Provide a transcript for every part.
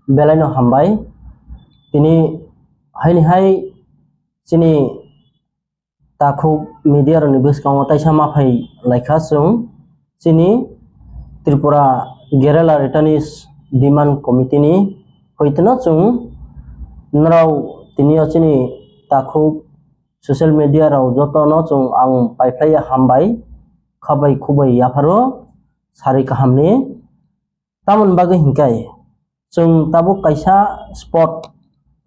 बेलायनो हामबाय दिनै हायनिहाय सिनि ताखौ मीडिया रनि बसकांव ताइसा माफाय लाइखा जों सिनि Tripura guerrilla returnees demand committee नि होइतनो जों नराव दिनै सिनि ताखौ सोशल मीडिया राव जतनो जों आं पाइफ्लाया हामबाय खाबाय खुबाय याफारो सारि काहामनि तामन बागै हिंकाय जों ताबो काइसा स्पट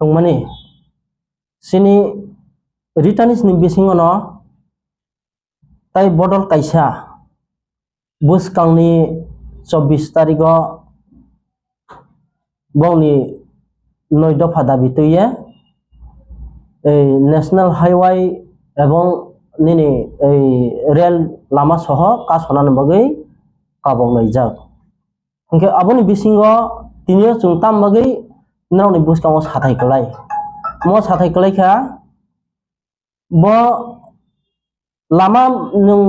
दंमाने सिनि रिटार्निस नि बिसिङाव ताइ बदल काइसा बसकांनि 24 तारिखआव बावनि 9 दफा दाबि तैये नेशनल हाईवे एवं निनि रेल लामा सह कासनान बागै काबावनाय जाग ओंखे आबोनि बिसिङाव दिनै जों ताम बागै नावनि बसकांव साथाय कलाय म साथाय कलायखा ब लामा नों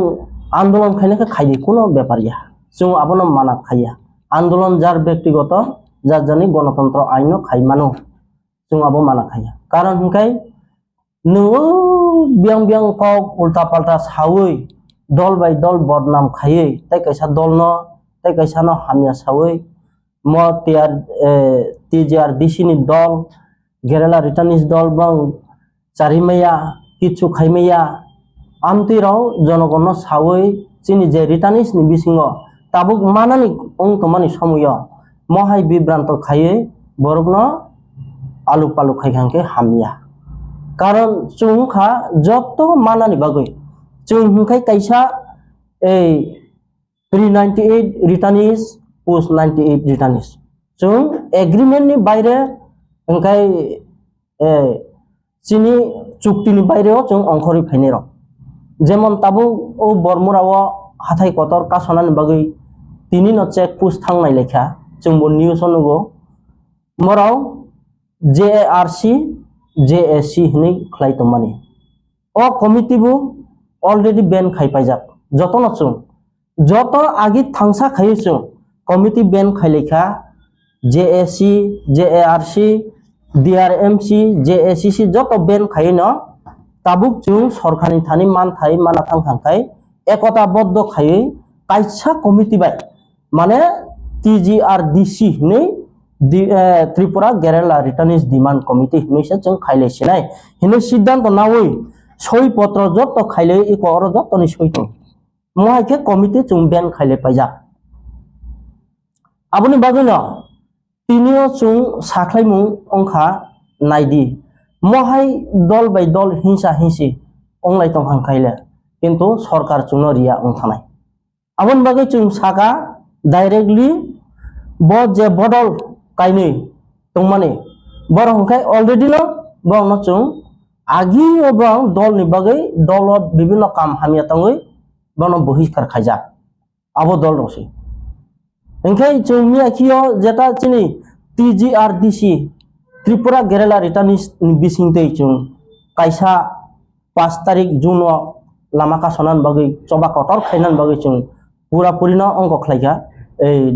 आंदोलन खायनायखौ खायदे कोनो बेपारिया जों आबोनो माना खाया आंदोलन जार व्यक्तिगत जार जानि गणतंत्र आइन खायमानो जों आबो माना खाया कारण हिंखाय नोङो बियां बियां कक उल्टा पाल्टा सावै दल बाय दल बदनाम खायै ताइ कैसा दल न ताइ कैसा न हामिया सावै म TJRDC नि दल गेरेला रिटार्निस दल बं चारिमैया किछु खाइमैया आमतिराव जनगण सावै चिनि जे रिटार्निस नि बिसिङाव ताबुक मानानि अंतमानि समय महाय बिब्रांत खायै बरगनो आलु पालु खायखांके हामिया कारण चुंखा जत मानानि बागै चुं हिंखाय कैसा प्री 98 रिटार्निस पोस्ट 98 रिटार्निस चुं एग्रीमेंट नि बायरे हिंखाय चिनि चुक्ति नि बायरे चुं अंखरि फाइनेर जेमन ताबु ओ बरमुराव हाथाय कतर कासनानि बागै तिनि न चेक पोस्ट थांनाय लेखा जोंबो निउस नुगो मराव JARC JAC हनै खलायतमानि ओ कमिटिबो अलरेडी बेन खायपायजाक जतन चुं जत आगि थांसा खायसुं कमिटी बेन खायलेखा JAC JARC DRMC JACC जत बेन खायनो ताबुक चुं सरखारनि थानि मान थाय माना थांखांखाय एकता बद्ध खायै काइसा कमिटी बाय माने TJRDC नै Tripura guerrilla returnees demand committee हनैसे जों खायलेसिनाय हिनै सिद्धांत नावै सय पत्र जत खायले इको और जतनि सयथ महायके कमिटी जों बेन खायले पाइजा आबुनि बागैनो तिनियो जों साख्लायमु अंखा नायदि महाय दल बाय दल हिंसा हिंसि अंलाय तंहां खायले किन्तु सरकार चुनो रिया अंखानाय आबुनि बागै जों सागा डाइरेक्टली ब जे बदल कायनै तंमाने बर हंखाय अलरेडी न बंनो जों आगि बं दल नि बागै दल विभिन्न काम हामिया तंगै बनो बहिष्कार खायजा आबो दल रसै ओंखाय जों मियाखियो जेता चिनि TJRDC त्रिपुरा गेरेला रिटार्निस बिसिंतै जों कायसा 5 तारिख जुन लामा कासनान बागै चबा कटर खायनान बागै जों पूरा पुरिनो अंक खलायगा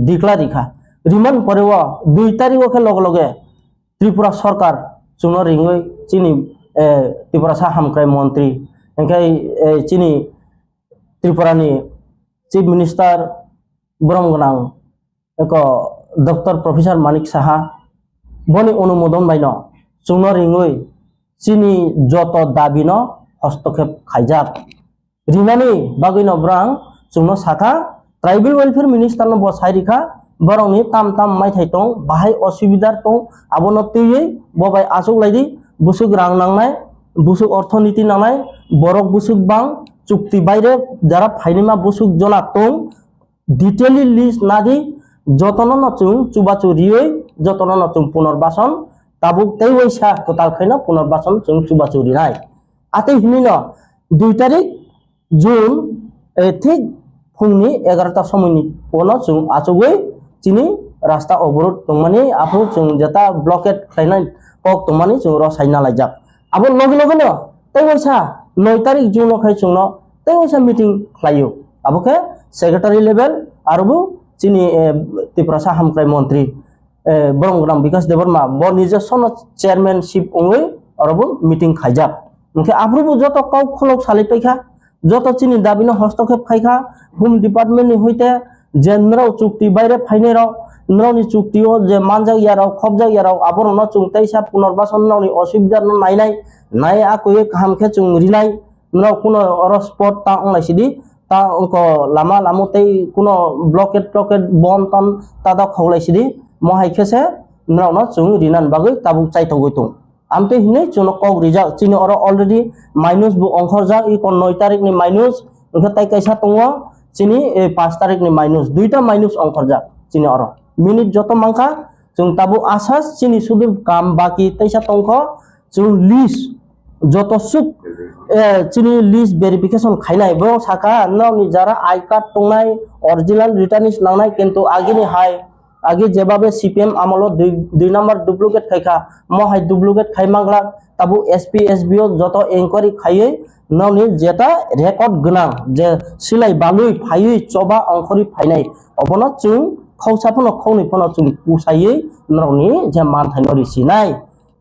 डिक्लारिखा रिमान परेव 2 तारिख के लगे लगे त्रिपुरा सरकार चुनो रिंगै चिनि त्रिपुरा सा हामख्राय मंत्री ओंखाय चिनि त्रिपुरानि चीफ मिनिस्टार ब्रह्मगोनां एक डॉक्टर प्रोफेसर मानिक साहा बनि अनुमोदन बायनो चुनो रिंगै चिनि जत दाबिनो हस्तक्षेप खायजाक रिमानि बागैनो ब्रां चुनो साखा ट्राइबल वेलफेयर मिनिस्टार नो बसायरिखा बरंनि ताम ताम माइथाय दं बाहाय असुबिदा दं आबोनो तैयै बबाय आसुक लायदि बुसुक रां नांनाय बुसुक अर्थनीति नांनाय बरक बुसुक बां चुक्ति बायरे जारा फाइनेमा बुसुक जना दं डिटेलि लिस्ट नादि जतन न चुं चुबाचु रियै जतन न चुं पुनर्बासन ताबुक तै वैसा कताल खैना पुनर्बासन चुं चुबाचु रिनाय आते हिनिनो 2 तारिख जुन ठीक फुंनि 11टा समयनि उनाव जों आचुगै चिनि रास्ता अवरोध तंमानि आफु जों जेता ब्लकेट खायनाय कक तंमानि जों रसायना लायजाक आबो लगे लगे न तैवैसा 9 तारिख जुन खाय जोंनो तैवैसा मीटिंग खालायो आबोके सेक्रेटारि लेभेल आरोबो चिनि त्रिपुरा सा हामख्राय मंत्री borong gram bikas deborma bo নিজস্ব চেয়ারম্যানশিপ ওই অরবো মিটিং খাইজাক ওকে আপ্রুবু যত কাউ খলক সালি পাইখা যত চিনি দাবিনো হস্তক্ষেপ খাইখা হোম ডিপার্টমেন্টনি হইতে যে নরাও চুক্তি বাইরে ফাইনে রাও নরাওনি চুক্তিও যে মানজাক ইয়ারাও খবজাক ইয়ারাও আবর ন চুংতাই সা পুনর্বাসন নাওনি অসুবিধা নাইনাই নাই আকয়ে কাহামখে চুং রিনাই নরাও কোনো অর স্পট তা অংলাইছিদি তা অঙ্ক লামা লামুতেই কোনো ব্লকেট বন তন তাদা খগলাইছিদি মহাই খেসে নরাও চুং রিনান বাগৈ তাবু চাইতগৈ tung amte hine chuno kok rijak chini oro already minus bu ongkhor jak i kon 9 tarik ni minus engka tai kaisa tongo chini 5 tarik ni minus duita minus ongkhor jak chini oro minute joto mangka chung tabu asas chini sudur kam baki taisa tongkho chung list joto suk chini list verification khainai bo saka nauni jara I card tongnai original returnist nangnai kintu agini hai আগে যেভাবে CPM আমলো 2 number duplicate খাইখা মহাই duplicate খাইমাংলা তাবু SP এসবিও যত enquiry খাইয়ে ননি যেটা record গনা যে সিলাই বালুই ফাইই চবা অংখরি ফাইনাই অবন চুং খৌসাফন খৌনি von চুং পুসাইয়ে ননি যে মান থাইনরি সিনাই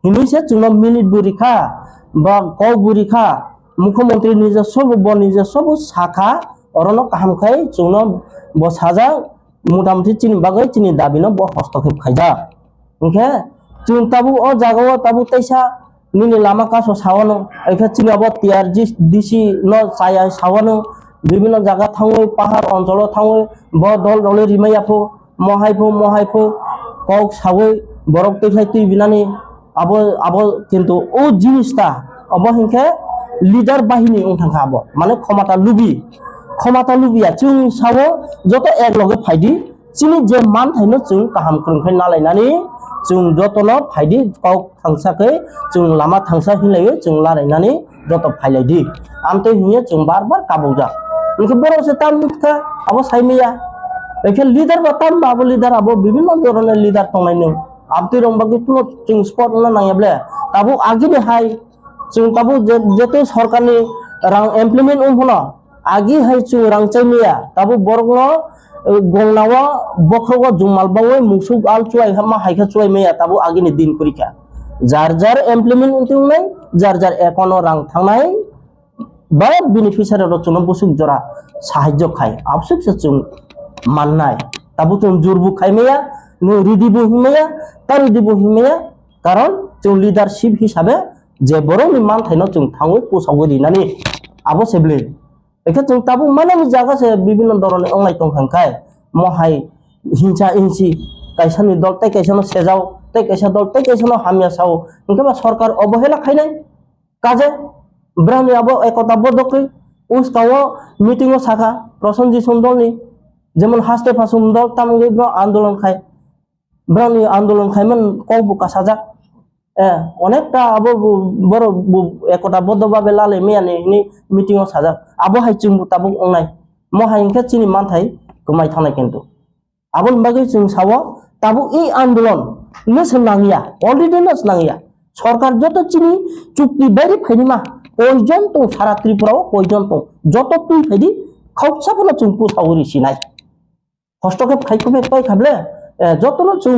হিনিসে চুং মিনিট বুরিখা বা কও বুরিখা মুখ্যমন্ত্রী নিজস্ব শাখা অরণ কাহাম খাই চুং বসাজা মোটামুটি চিনি বাগৈ চিনি দাবিনো ব হস্তক্ষেপ খাইজা ওকে চুন তাবু ও জাগাও তাবু তাইসা নিনি লামা কাছো সাওয়ানো এখা চিনি আব টিআরজি ডিসি ন চায়া সাওয়ানো বিভিন্ন জায়গা থাঙ্গৈ পাহাড় অঞ্চল থাঙ্গৈ ব দল দলে রিমাইয়াফো মহাইফো কক সাওই বরক তৈখাই তুই বিনানি আব কিন্তু ও জিনিসটা অব হিংখে লিডার বাহিনী উঠাঙ্খা আব মানে ক্ষমতা লুবিয়া চুং সাwo যত এক লগে ফাইদি চিনি যে মান থাইনো চুং কাহাম krungkhai নালাইনানি চুং যতনো ফাইদি কাউ থাংসাকে চুং লামা থাংসা হিলাयो চুং লারাইনানি যত ফাইলাইদি আমতে হিয়ে চুং বারবার কাবুজা ইনকে বড় সে তাম মুখা আবো সাইমিয়া একে লিডার বা তাম বাবো লিডার আবো বিভিন্ন ধরনের লিডার তংনাইনো আমতে রংবাকি তুলো চুং স্পট না নাইয়াবলে তাবো আগিনি হাই চুং তাবো যেতে সরকারনি রাং ইমপ্লিমেন্ট হনো agi hai chu rangchai miya tabu borgo gongnawa bokhrogo jungmalbawe musuk al chuai hama haikha chuai miya tabu agi ni din kurikha jar implement untungnai jar econo rang thangnai ba beneficiary ro chuno busuk jora sahajjo khai absuk se chung mannai tabu chung jurbu khai miya no ridibu himeya taridibu himeya karon chung leadership hisabe je borong ni man thaino chung thangoi pusagoi dinani abo seble একে চুং তাবু মানে জায়গা সে বিভিন্ন ধরনের অনলাই তংখাঙ্কাই মহাই হিংসা হিংসি কাইসানি দল তাই কাইসানো সেজাও তাই কাইসা দল তাই কাইসানো হামিয়া সাও ইনকে সরকার অবহেলা খাইনাই কাজে ব্রাহ্মী আবো একতা বদ্ধকই উস্কাও মিটিংও শাখা প্রসঞ্জিত দলনি যেমন হাসতে ফাসুম দল তামঙ্গি আন্দোলন খায় ব্রাহ্মী আন্দোলন খাইমান কবু কাসাজা অনেকটা আবো বড় একতা বদ্ধভাবে লালে মিয়ানি মিটিং ও সাজা আবো হাই চুং তাবু অংনাই মহাই ইনকে চিনি মানথাই কুমাই থানাই কিন্তু আবন বাগৈ চুং সাwo তাবু এই আন্দোলন নেসন নাঙ্গিয়া অলরেডি নেস নাঙ্গিয়া সরকার যত চিনি চুক্তি বাইরে ফাইনিমা কয়জন তো সারা ত্রিপুরাও কয়জন তো যত তুই ফাইদি খৌসাফন চুং পুসাউরি সিনাই হস্তক্ষেপ খাইকবে পাই খাবলে যতন চুং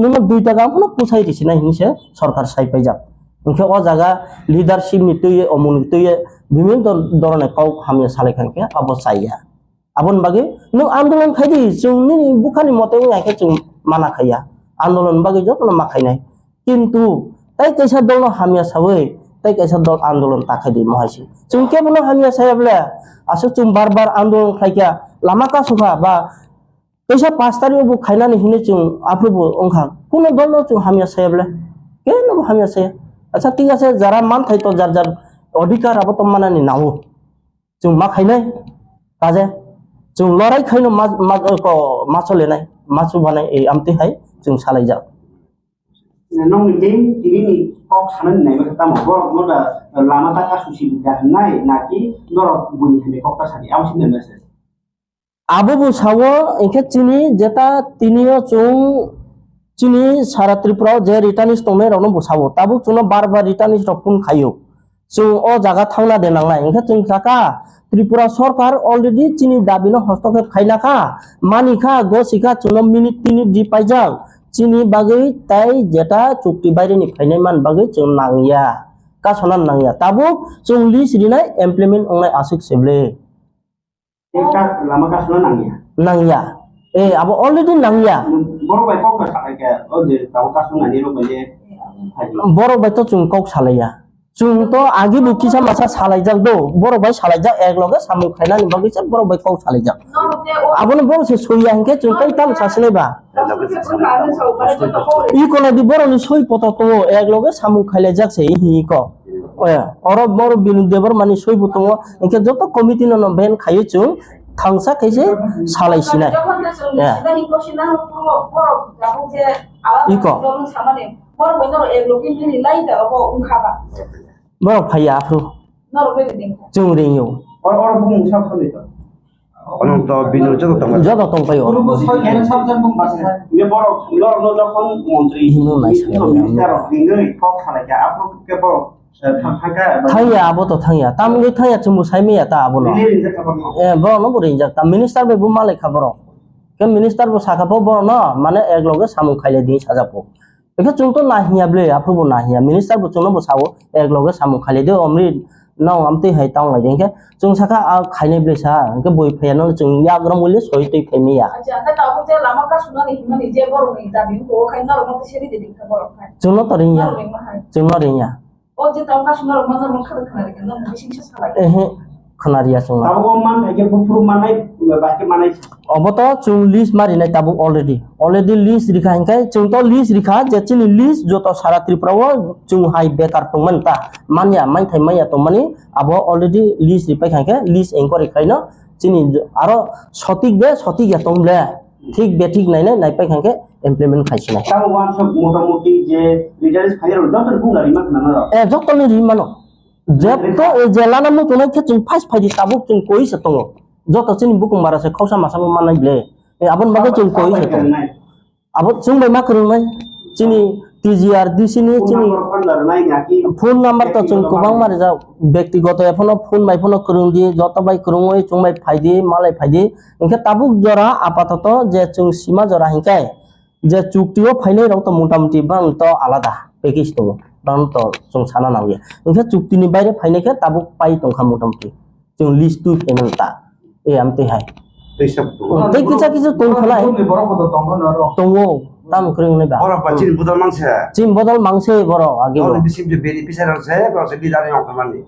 नोङो 2 টাকা কোনো পুছাই দিছি না হিনসে সরকার সাই পাই যা ইনকে ও জায়গা লিডারশিপ নিতয়ে অমুনিতয়ে বিভিন্ন ধরনের কাউ হামিয়া সালাইখানকে অবসাইয়া আবন বাগে নों আন্দোলন খাইদি जोंनि বুখানি মতে আইকে जों মানা খাইয়া আন্দোলন বাগে যতন মাখাইনাই কিন্তু তাই কাইসা দল হামিয়া সাওই তাই কাইসা দল আন্দোলন তাখাইদি মহাইছি जों কেবল হামিয়া সাইবলে আসো जों বারবার আন্দোলন খাইয়া লামা কাসুখা বা कैसा 5 तारिख बु खाइनानि हिने चुं आप्रुबु अंखा कोनो दल चुं हामिया सायाबले केन हामिया साया अच्छा ठीक আছে যারা মান থাই তো যার অধিকার আবো তো মানানি নাও চুং মা খাইনাই কাজে চুং লড়াই খাইনো মাছলে নাই মাছু বানাই এই আমতে হাই চুং সালাই যা nong miting tini kok sanan nai ma ta mo mo da lama ta susi da nai naki dorok buni hane kok ta sadi awsin na message Abu সাwo ইনকে চিনি যেটা তিনিও চুং চিনি সারা ত্রিপুরাও যে রিটার্নিস তমে রনো বসাবো তাবু চুনো বারবার রিটার্নিস রফুন খাইও চুং ও জায়গা থাংনা দেনাংলাই ইনকে চুং থাকা ত্রিপুরা সরকার অলরেডি চিনি দাবিনো হস্তক্ষেপ খাইনাখা মানিখা গসিখা চুনো মিনিট দি পাইজাক চিনি বাগৈ তাই যেটা চুক্তি বাইরেনি ফাইনাই মান বাগৈ जों नांगिया कासनान नांगिया ताबो जों लिस्ट रिनाय इमप्लिमेंट अंनाय आसुक सेबले Ka lama ka sunan nangya. नांगिया ए अब अलरेडी नांगिया Boro bai kok ka sakai ka o de ka ka sunan ni ro bele. बर' बायथ' जों कक सालाया जोंथ' आगे बुखिसा मासा सालायजाक दो बर' बाय सालायजाक एक लगे सामु खायनानि बागैसो बर' बाय कक सालायजाक आबोनो बर' से सइया हंके जों कै ताम सासलेबा इ कोना दि बर'नि सइ पत तो एक लगे सामु खायलायजाक से हि को अर बर' बिनु देबर मानि सइ पत इनके जत कमिटि न बेन खायो जों थांसा कैसे सालायसिनाय बर' फाया आफ्रु जों रेङियो Or bung sab sab itu. Orang tua binu jatuh tengah. Jat तंपायो Kan sab sab bung mas. Ye boro lor no dokon montri. Hino nai sa. Minister of Ngei kok salah ya apro ke boro. Thangka. थांया आबोथ' थांया तामगे थांया जोंबो सायमेया ता आबोनो Ini ini ka boro. ए बर' न बोरै जाक ता minister बे बु मालाय खबर के मिनिस्टार बो साखापो बर' न माने एक लगे सामु खायले दि साजापो बेखौ जोंथ' नाहियाब्ले आफुबो नाहिया मिनिस्टार बो जोंनो बो सावो एक लगे सामु खायले दो अमृत नाव आमते हाय तांग लायदे के जों साखा खायने ब्ले सा के बय फैयानो जों याग्रम मुले सय तै फैमिया जोंनो तरिया जोंनो रिया एहे खोनारिया जों Tahu kau man lagi bufur manai baca manai. अबत जों लिस्ट मारिनाय ताबु अलरेडी लिस्ट रिखा हिंखाय जोंथ' लिस्ट रिखा जेचिनि लिस्ट जत सारा त्रिपुराव जों हाय बेकार तंमोन ता मानिया माइथाय माइया तंमानि आबो अलरेडी लिस्ट रिपाय खायके लिस्ट एंकर रिखायनो चिनि आरो सटिक या तंब्ले ठीक बेठिक नायने नायपाय खायके implement खायसिनाय Tahu wan sok motor-moti je leaders khair doktor bung dari mana nana. ए जतनि रिमानो जेबto जेलाना मु तने के जों फाइस फाइदि ताबुक जों कोइस तंगो जत चिनि बुकुं मारासे खौसा मासाबो मानाय ब्ले ए आबन बागै जों कोइस तंगो अब जों बाय मा करनाय चिनि टीजीआर डीसीनि चिनि फोन नम्बर त जों गोबां मारे जा व्यक्तिगत एफोन फोन माइफोन करंदि जत बाय करंय जों बाय फाइदि मालाय फाइदि इनके ताबुक जरा आपातत जे जों सीमा जरा हिंकाय जे चुक्तियो फाइनाय राव त मोटामोटी बां त आलादा पैकेज दङ बां त जों साना नांगौ इनके चुक्तिनि बायरे फाइनायखौ ताबुक पाइ तंखा मोटामोटी जों लिस्ट टु पेमेन्ट ता ए आमते हाय Besok tu. दै किसा किसा तंखलाय तंगो ताम करंनाय बा Orang pacin budal mangsa. चिम बदल मांसे बर आगे Orang di sini beri pisah saya, kalau sedih dari orang kemana.